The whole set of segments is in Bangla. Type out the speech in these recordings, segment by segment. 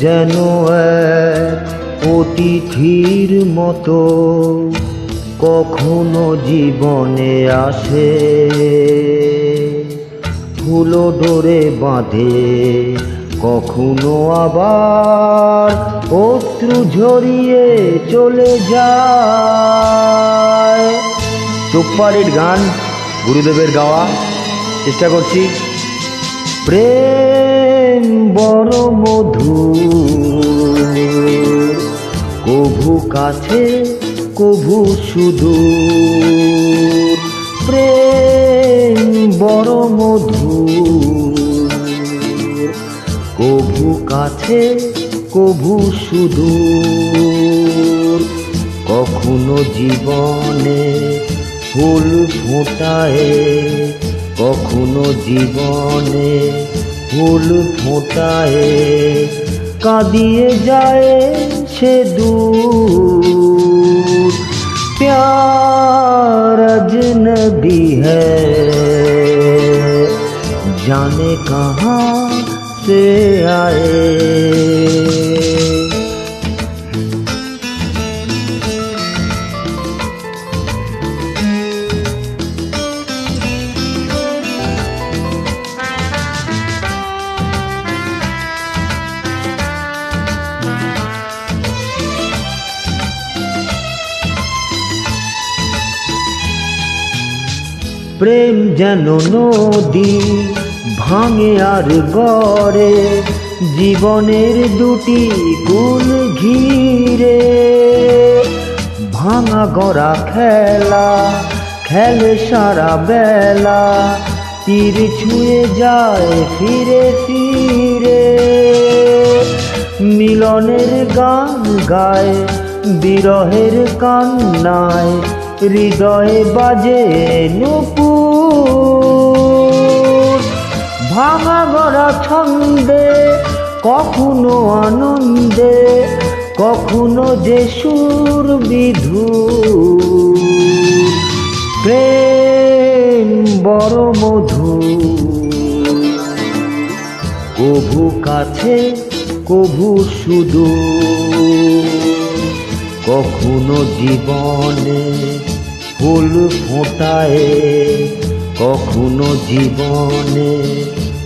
যেন এক অতিথির মতো কখনো জীবনে আসে, ফুলো ডোরে বাঁধে, কখনো আবার অশ্রু ঝরিয়ে চলে যায়। চোপ্পারের গান গুরুদেবের গাওয়া, চেষ্টা করছি। প্রেম বড় মধুর, কভু কাছে কভু সুদূর। প্রেম বড় মধুর, কভু কাছে কভু সুদূর। কখনো জীবনে ফুল ফোটায়, কখনো জীবনে ফুল ফোটায়, কাঁদিয়ে যায় সে দূর। प्यार अजनबी है, जाने कहाँ से आए। প্রেম যেন নদী ভাঙে আর গড়ে, জীবনের দুটি কুল ঘিরে। ভাঙা গড়া খেলা খেলে সারা বেলা, তীর ছুঁয়ে যায় ফিরে ফিরে। মিলনের গান গায় বিরহের কান্নায়, হৃদয়ে বাজে নূপুর। ভাঙা গড়া ছন্দে কখনো আনন্দে, কখনো যে সুর বিধুর। প্রেম বড় মধুর, কভু কাছে কভু সুদূর। কখনো জীবনে ফুল ফোটায়, কখনো জীবনে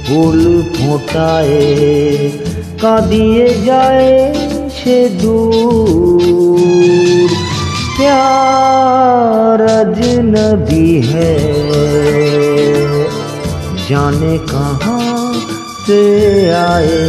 ফুল ফোটায়, কাঁদিয়ে যায় সে দূর। प्यार अजनबी है, जाने कहाँ से आए।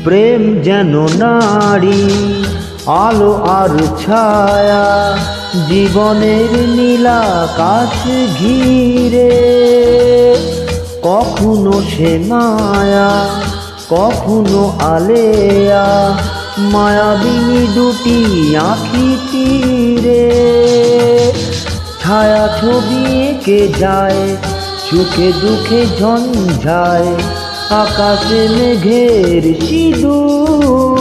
প্রেম যেন নারী আলো আর ছায়া, জীবনের নীলাকাশ ঘিরে। কখনো সে মায়া কখনো আলেয়া, মায়াবিনী দুটি আঁখি তীরে। ছায়া ছবি এঁকে যায়, সুখে দুঃখে ঝঞ্ঝায়, আকাশে মেঘের সিঁদুর।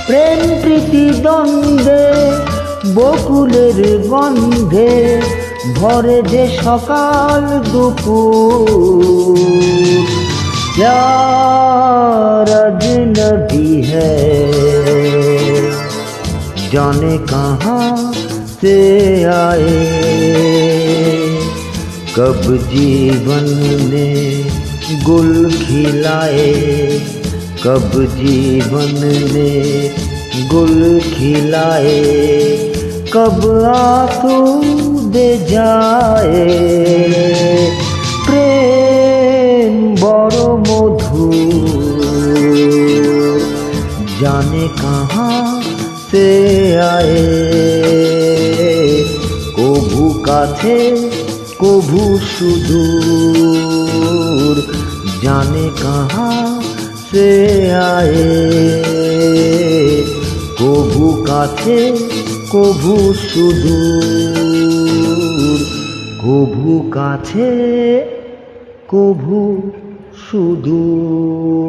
প্রেম প্রীতি দ্বন্দ্বে বকুলের গন্ধে, ভরে যে সকাল দুপুর। प्यार अजनबी है, जाने कहाँ से आए। कब जीवन ने गुल खिलाए, कब जीवन ने गुल खिलाए, कब आंसू दे जाए। प्रेम बड़ मधुर, जाने कहाँ से आए। कभू काछे कभू सुदूर, जाने कहाँ से आए। कभू काछे কভু সুদূর, কভু কাছে, কভু সুদূর।